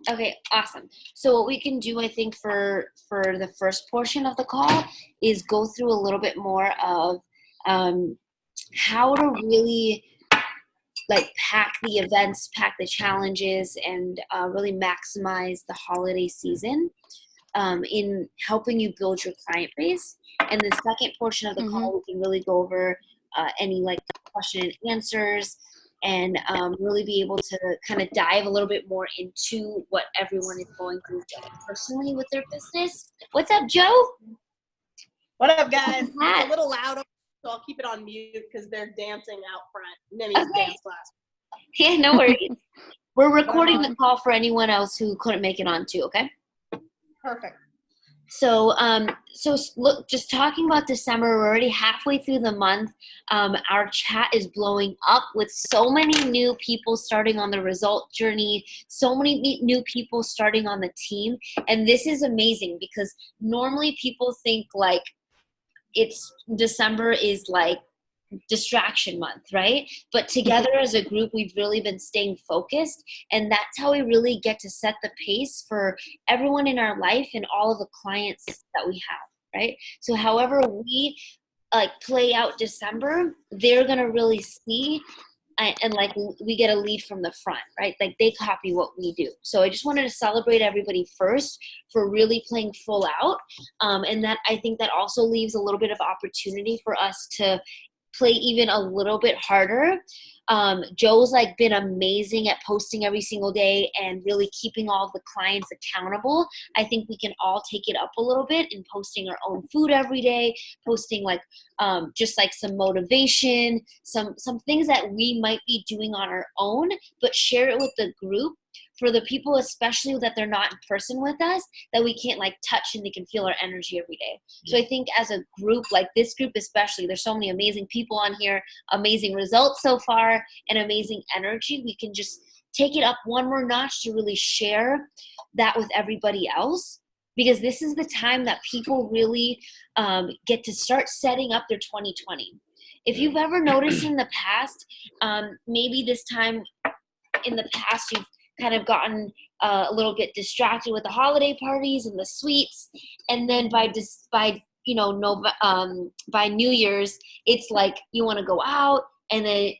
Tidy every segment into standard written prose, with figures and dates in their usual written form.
Okay, awesome. So what we can do, I think, for the first portion of the call is go through a little bit more of how to really like pack the events, pack the challenges, and really maximize the holiday season in helping you build your client base. And the second portion of the call, we can really go over any like question and answers and really be able to kind of dive a little bit more into what everyone is going through personally with their business. What's up, Joe? What up, guys? It's a little loud, so I'll keep it on mute because they're dancing out front. Nemi's dance class. Yeah, no worries. We're recording the call for anyone else who couldn't make it on too, okay? Perfect. So, look, just talking about December, we're already halfway through the month. Our chat is blowing up with so many new people starting on the result journey, so many new people starting on the team. And this is amazing because normally people think like it's December is like distraction month, right? But together as a group, we've really been staying focused, and that's how we really get to set the pace for everyone in our life and all of the clients that we have, right? So however we like play out December, they're gonna really see and like we get a lead from the front, right? Like they copy what we do. So I just wanted to celebrate everybody first for really playing full out, and that I think that also leaves a little bit of opportunity for us to play even a little bit harder. Joe's like been amazing at posting every single day and really keeping all of the clients accountable. I think we can all take it up a little bit in posting our own food every day, posting like just like some motivation, some things that we might be doing on our own, but share it with the group for the people, especially that they're not in person with us, that we can't like touch and they can feel our energy every day. So I think as a group, like this group especially, there's so many amazing people on here, amazing results so far, and amazing energy. We can just take it up one more notch to really share that with everybody else, because this is the time that people really get to start setting up their 2020. If you've ever noticed in the past, maybe this time in the past you've kind of gotten a little bit distracted with the holiday parties and the sweets, and then by New Year's, it's like you want to go out, and then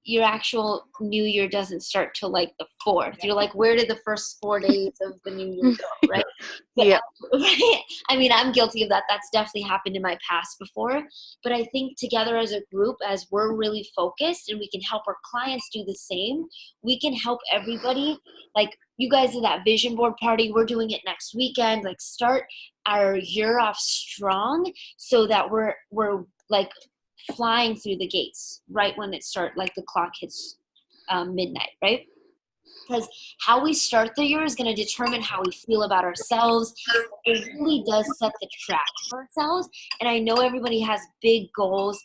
your actual New Year doesn't start till like the 4th. You're like, where did the first 4 days of the New Year go, right? But, yeah. I mean, I'm guilty of that. That's definitely happened in my past before. But I think together as a group, as we're really focused and we can help our clients do the same, we can help everybody. Like you guys did that vision board party. We're doing it next weekend. Like start our year off strong so that we're like flying through the gates right when it starts, like the clock hits midnight, right? Because how we start the year is going to determine how we feel about ourselves. It really does set the track for ourselves. And I know everybody has big goals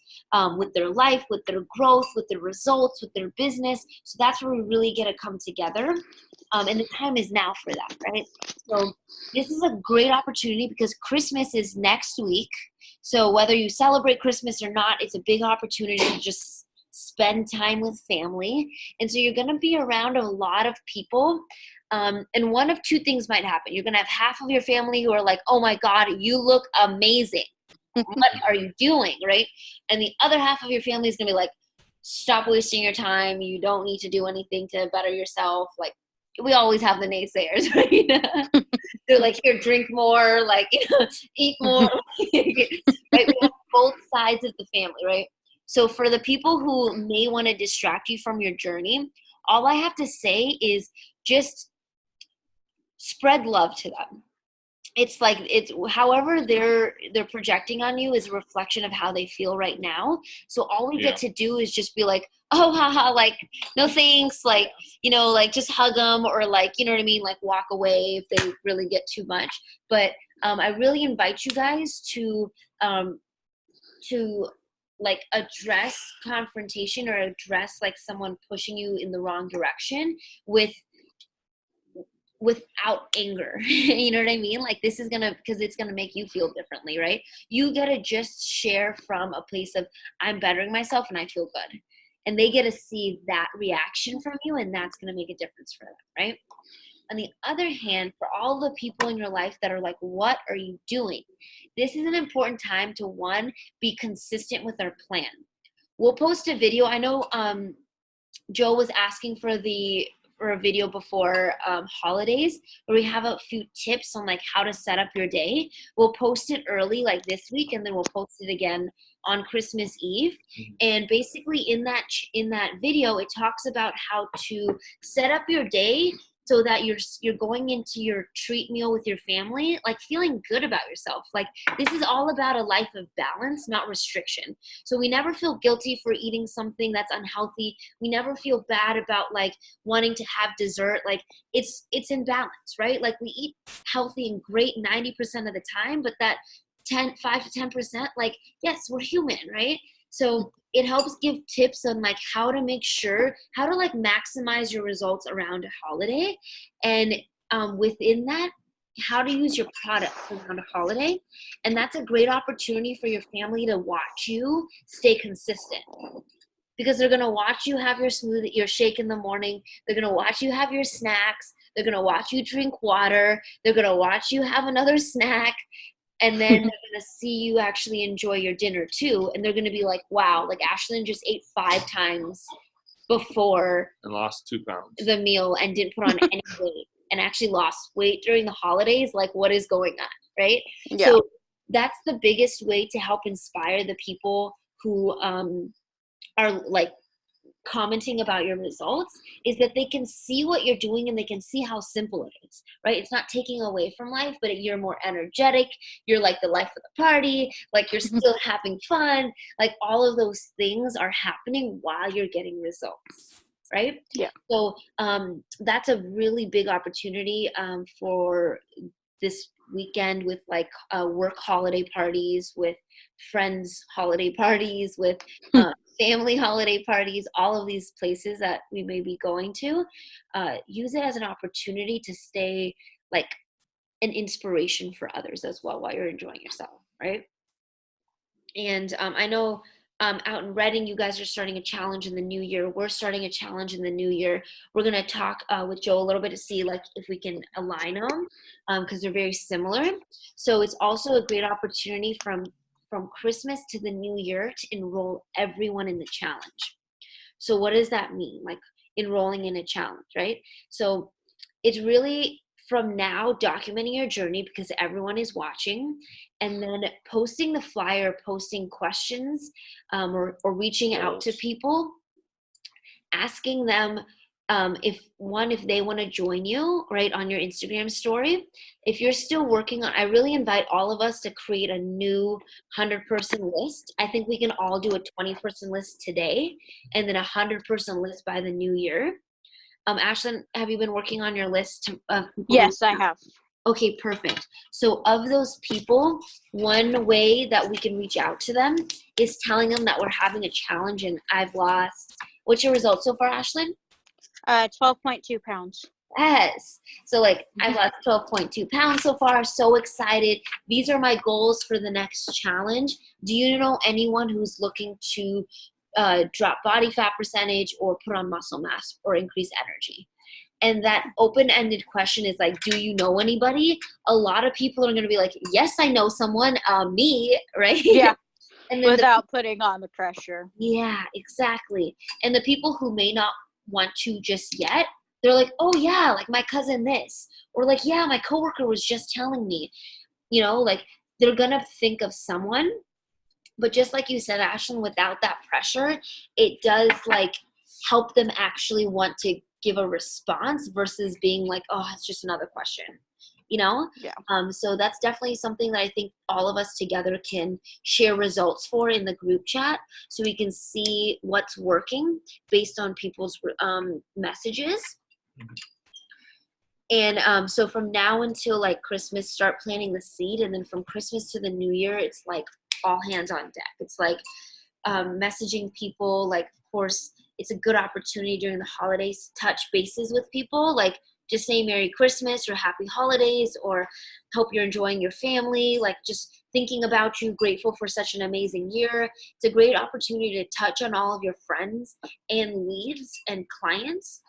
with their life, with their growth, with their results, with their business. So that's where we really get to come together. And the time is now for that, right? So this is a great opportunity because Christmas is next week. So whether you celebrate Christmas or not, it's a big opportunity to just spend time with family. And so you're going to be around a lot of people. And one of two things might happen. You're going to have half of your family who are like, oh my God, you look amazing. What are you doing, right? And the other half of your family is going to be like, stop wasting your time. You don't need to do anything to better yourself. Like, we always have the naysayers, right? They're like, here, drink more, like, eat more. Right? We have both sides of the family, right? So for the people who may want to distract you from your journey, all I have to say is just spread love to them. It's like it's however they're projecting on you is a reflection of how they feel right now. So all we get to do is just be like, oh, haha, like, no thanks, like, like just hug them or like, you know what I mean, like walk away if they really get too much. But I really invite you guys to like address confrontation or address like someone pushing you in the wrong direction without anger. You know what I mean? Like this is because it's gonna make you feel differently, right? You gotta just share from a place of I'm bettering myself and I feel good. And they get to see that reaction from you, and that's gonna make a difference for them, right? On the other hand, for all the people in your life that are like, what are you doing? This is an important time to, one, be consistent with our plan. We'll post a video. I know Joe was asking for a video before holidays, where we have a few tips on like how to set up your day. We'll post it early, like this week, and then we'll post it again on Christmas Eve. And basically in that video, it talks about how to set up your day so that you're going into your treat meal with your family, like feeling good about yourself. Like, this is all about a life of balance, not restriction. So we never feel guilty for eating something that's unhealthy. We never feel bad about like wanting to have dessert. Like, it's in balance, right? Like, we eat healthy and great 90% of the time, but that 5 to 10%, like, yes, we're human, right? So it helps give tips on like how to make sure, how to like maximize your results around a holiday. And within that, how to use your products around a holiday. And that's a great opportunity for your family to watch you stay consistent, because they're going to watch you have your smoothie, your shake in the morning. They're going to watch you have your snacks. They're going to watch you drink water. They're going to watch you have another snack. And then they're going to see you actually enjoy your dinner too. And they're going to be like, wow, like Ashlyn just ate 5 times before and lost 2 pounds the meal and didn't put on any weight, and actually lost weight during the holidays. Like, what is going on, right? Yeah. So that's the biggest way to help inspire the people who are like commenting about your results, is that they can see what you're doing and they can see how simple it is, right? It's not taking away from life, but you're more energetic. You're like the life of the party. Like, you're still having fun. Like, all of those things are happening while you're getting results, right? Yeah. So that's a really big opportunity for this weekend, with like work holiday parties, with friends holiday parties, with family holiday parties, all of these places that we may be going to. Use it as an opportunity to stay like an inspiration for others as well while you're enjoying yourself, right? And I know out in Reading, you guys are starting a challenge in the new year. We're starting a challenge in the new year. We're going to talk with Joe a little bit to see like if we can align them, because they're very similar. So it's also a great opportunity from Christmas to the new year to enroll everyone in the challenge. So what does that mean? Like, enrolling in a challenge, right? So it's really, from now, documenting your journey, because everyone is watching, and then posting the flyer, posting questions, or reaching out to people, asking them if they want to join you, right, on your Instagram story. If you're still working on, I really invite all of us to create a new 100-person list. I think we can all do a 20-person list today, and then a 100-person list by the new year. Ashlyn, have you been working on your list of people? Yes, I have. Okay, perfect. So of those people, one way that we can reach out to them is telling them that we're having a challenge and I've lost. What's your result so far, Ashlyn? 12.2 pounds. Yes. So like, I've lost 12.2 pounds so far. So excited. These are my goals for the next challenge. Do you know anyone who's looking to drop body fat percentage or put on muscle mass or increase energy? And that open-ended question is like, do you know anybody? A lot of people are going to be like, yes, I know someone, me, right? Yeah. And then without putting on the pressure. Yeah, exactly. And the people who may not want to just yet, they're like, oh yeah, like my cousin this, or like, yeah, my coworker was just telling me, like, they're going to think of someone. But just like you said, Ashlyn, without that pressure, it does like help them actually want to give a response versus being like, oh, it's just another question, Yeah. So that's definitely something that I think all of us together can share results for in the group chat, so we can see what's working based on people's messages. And so from now until like Christmas, start planting the seed. And then from Christmas to the new year, it's like all hands on deck. It's like messaging people. Like, of course, it's a good opportunity during the holidays to touch bases with people. Like, just say Merry Christmas or Happy Holidays, or hope you're enjoying your family. Like, just thinking about you, grateful for such an amazing year. It's a great opportunity to touch on all of your friends and leads and clients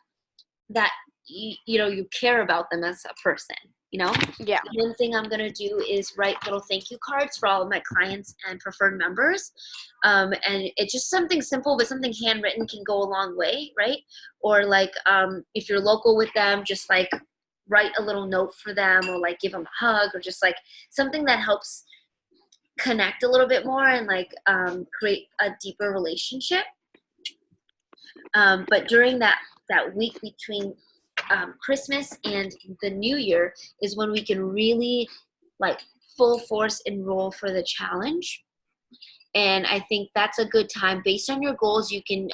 that you care about them as a person, Yeah. One thing I'm going to do is write little thank you cards for all of my clients and preferred members. And it's just something simple, but something handwritten can go a long way, right? Or like if you're local with them, just like write a little note for them, or like give them a hug, or just like something that helps connect a little bit more and like create a deeper relationship. But during that week between Christmas and the New Year is when we can really like full force enroll for the challenge. And I think that's a good time. Based on your goals, you can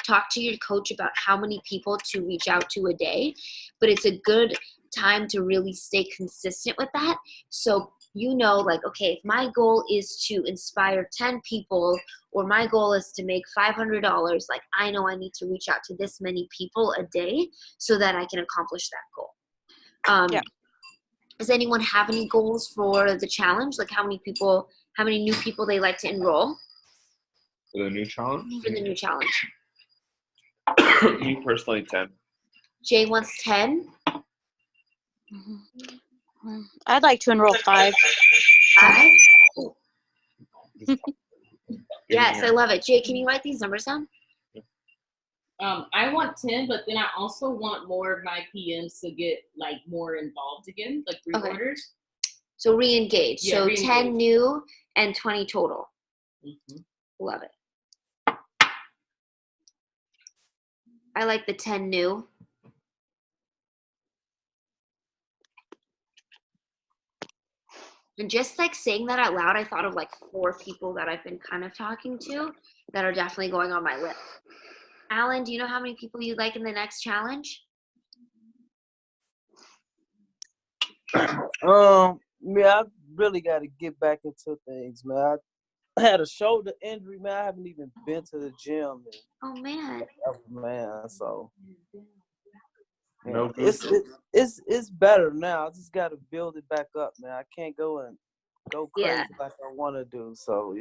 talk to your coach about how many people to reach out to a day, but it's a good time to really stay consistent with that. So like, okay, if my goal is to inspire 10 people, or my goal is to make $500, like I know I need to reach out to this many people a day so that I can accomplish that goal. Yeah. Does anyone have any goals for the challenge? Like how many new people they like to enroll? For the new challenge? For the new challenge. Me personally, 10. Jay wants 10. I'd like to enroll 5. 5? Yes, I love it. Jay, can you write these numbers down? I want 10, but then I also want more of my PMs to get like more involved again, like reorders. So re-engage. Yeah, so re-engage. 10 new and 20 total. Mm-hmm. Love it. I like the 10 new. And just like saying that out loud, I thought of like 4 people that I've been kind of talking to that are definitely going on my list. Alan, do you know how many people you'd like in the next challenge? I really got to get back into things, man. I had a shoulder injury, man. I haven't even been to the gym. Oh man. Man, so No it's better now. I just got to build it back up, man. I can't go crazy Yeah. like I want to do. So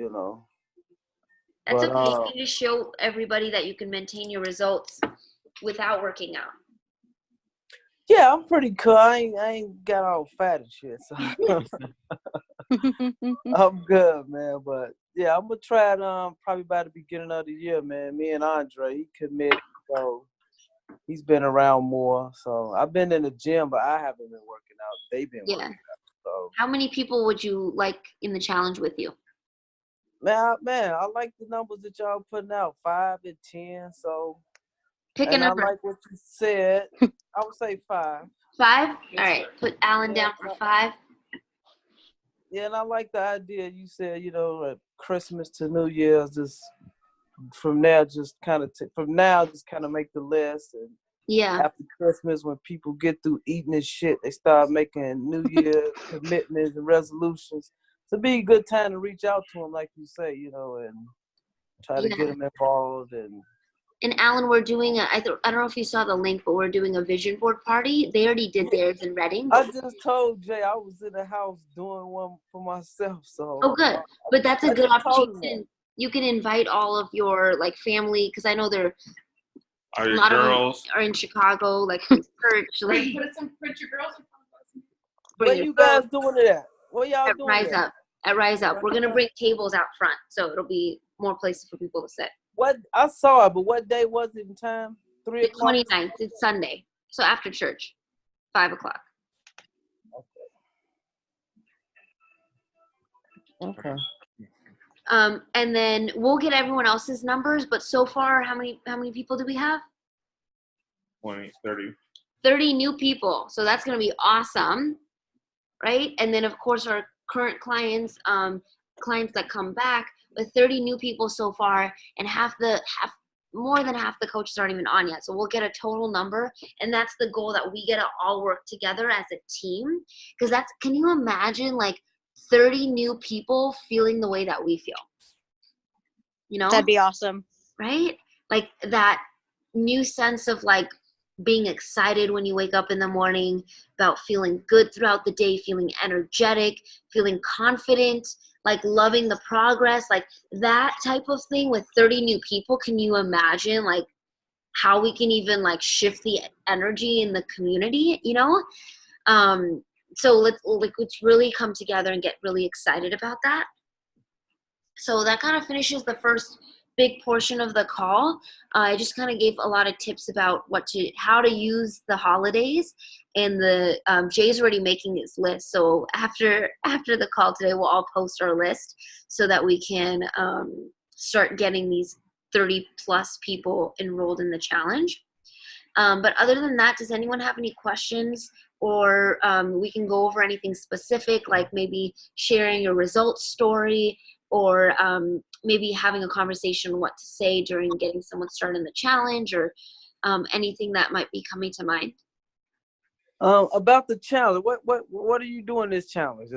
That's But, okay. You need to show everybody that you can maintain your results without working out. yeah, I'm pretty cool. I ain't got all fat and shit, so I'm good, man. But yeah, I'm gonna try it probably by the beginning of the year, man. Me and Andre, he committed, so he's been around more. So I've been in the gym, but I haven't been working out. They've been working out. So How many people would you like in the challenge with you? man, I like the numbers that y'all putting out, 5 and 10. So Pick a and I number. like what you said. I would say 5. 5? All right. Put Alan down for 5. Yeah, and I like the idea you said, Christmas to New Year's, just from now, just kind of make the list. And Yeah. after Christmas, when people get through eating this shit, they start making New Year's commitments and resolutions. It'd be a good time to reach out to them, like you say, and try to get them involved. And Alan, we're doing I don't know if you saw the link, but we're doing a vision board party. They already did theirs in Reading. I just told Jay I was in the house doing one for myself. So. Oh, good. But that's a good just told opportunity. him You can invite all of your like family, because I know there Are a your lot girls? of them are in Chicago, like from church. Like, Put your girls in front of us. Where you guys doing it at? Where y'all at doing Rise it? Up. At Rise Up, we're gonna bring tables out front, so it'll be more places for people to sit. What I saw it, but what day was it in time? 3 The o'clock? 29th, it's Sunday, so after church, 5 o'clock. Okay. And then we'll get everyone else's numbers. But so far, how many people do we have? 20, 30. 30 new people. So that's gonna be awesome, right? And then of course our current clients, clients that come back, with 30 new people so far, and more than half the coaches aren't even on yet. So we'll get a total number, and that's the goal, that we get to all work together as a team. Because can you imagine like 30 new people feeling the way that we feel? That'd be awesome. Right? Like that new sense of like being excited when you wake up in the morning, about feeling good throughout the day, feeling energetic, feeling confident, like loving the progress, like that type of thing with 30 new people. Can you imagine like how we can even like shift the energy in the community, you know? So let's really come together and get really excited about that. So that kind of finishes the first big portion of the call. I just kind of gave a lot of tips about how to use the holidays, and the Jay's already making his list. So after the call today, we'll all post our list so that we can start getting these 30 plus people enrolled in the challenge. But other than that, does anyone have any questions, or we can go over anything specific, like maybe sharing your results story, or maybe having a conversation on what to say during getting someone started in the challenge, or anything that might be coming to mind? About the challenge, what are you doing this challenge?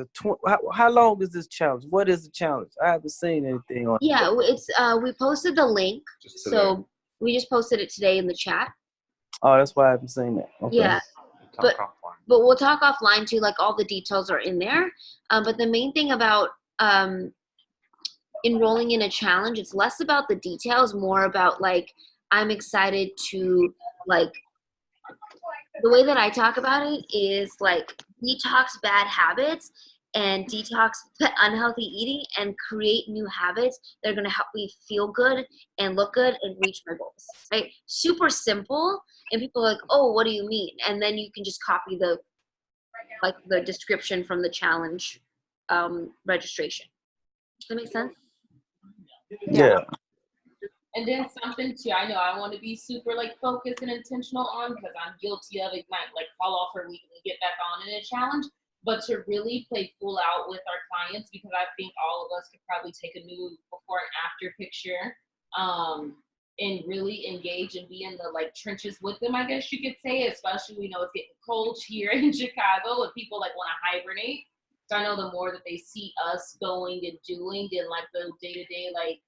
How long is this challenge? What is the challenge? I haven't seen anything on. Yeah, it's we posted the link, Just so today. we just posted it today in the chat. Oh, that's why I haven't seen that. Okay. Yeah, Talk offline. but we'll talk offline too. Like all the details are in there. But the main thing about enrolling in a challenge, it's less about the details, more about like, I'm excited to, like, the way that I talk about it is like detox bad habits and detox unhealthy eating and create new habits that are going to help me feel good and look good and reach my goals, right? Super simple. And people are like, oh, what do you mean? And then you can just copy the description from the challenge registration. Does that make sense? Yeah. And then something too, I know I want to be super like focused and intentional on, because I'm guilty of it, might like fall off for a week and get back on in a challenge, but to really play full out with our clients, because I think all of us could probably take a new before and after picture, and really engage and be in the like trenches with them, I guess you could say, especially we know it's getting cold here in Chicago and people like want to hibernate. So I know the more that they see us going and doing and like the day-to-day like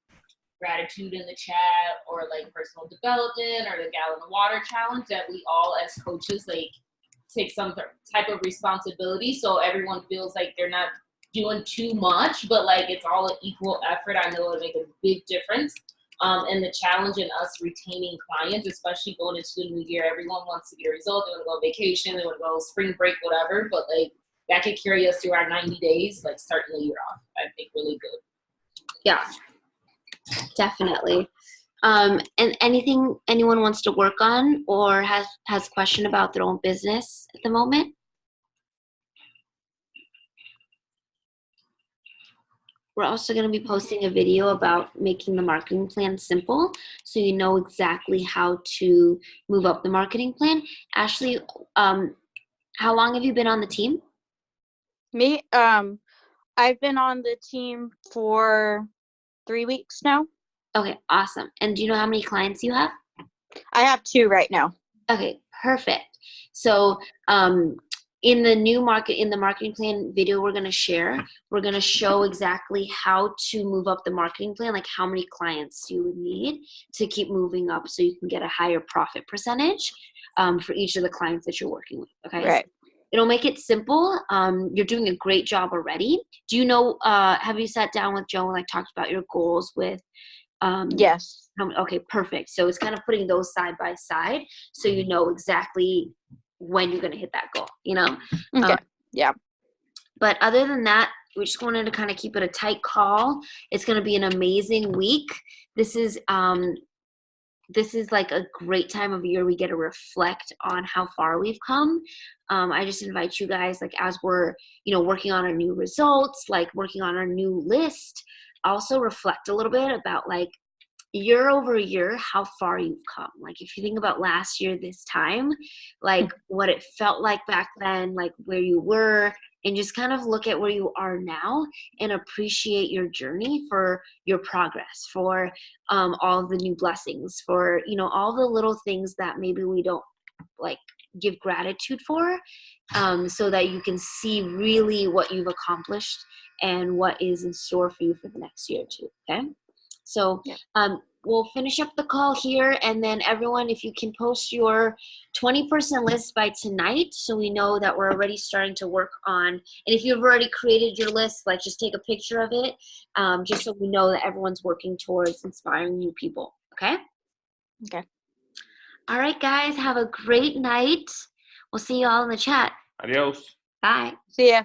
gratitude in the chat or like personal development or the gallon of water challenge, that we all as coaches like take some type of responsibility so everyone feels like they're not doing too much, but like it's all an equal effort. I know it'll make a big difference in the challenge and us retaining clients, especially going into the new year. Everyone wants to get a result. They want to go on vacation, they want to go spring break, whatever, but like that could carry us through our 90 days, like starting the year off, I think really good. Yeah, definitely. And anything anyone wants to work on or has question about their own business at the moment? We're also going to be posting a video about making the marketing plan simple, so you know exactly how to move up the marketing plan. Ashley, how long have you been on the team? Me, I've been on the team for 3 weeks now. Okay, awesome. And do you know how many clients you have? I have 2 right now. Okay, perfect. So in the marketing plan video we're going to share, we're going to show exactly how to move up the marketing plan, like how many clients you would need to keep moving up so you can get a higher profit percentage for each of the clients that you're working with. Okay. Right. So it'll make it simple. You're doing a great job already. Do you know, have you sat down with Joe and like talked about your goals with Yes. Okay, perfect. So it's kind of putting those side by side so you know exactly when you're going to hit that goal, you know? Okay. Yeah. But other than that, we just wanted to kind of keep it a tight call. It's going to be an amazing week. This is like a great time of year. We get to reflect on how far we've come. I just invite you guys, like as we're, working on our new results, like working on our new list, also reflect a little bit about like year over year, how far you've come. Like if you think about last year, this time, like what it felt like back then, like where you were, and just kind of look at where you are now and appreciate your journey for your progress, for all the new blessings, for, all the little things that maybe we don't like give gratitude for, so that you can see really what you've accomplished and what is in store for you for the next year too. Okay. So we'll finish up the call here, and then everyone, if you can post your 20% list by tonight so we know that we're already starting to work on, and if you've already created your list, like just take a picture of it, just so we know that everyone's working towards inspiring new people. Okay? Okay. All right, guys, have a great night. We'll see you all in the chat. Adios. Bye. See ya.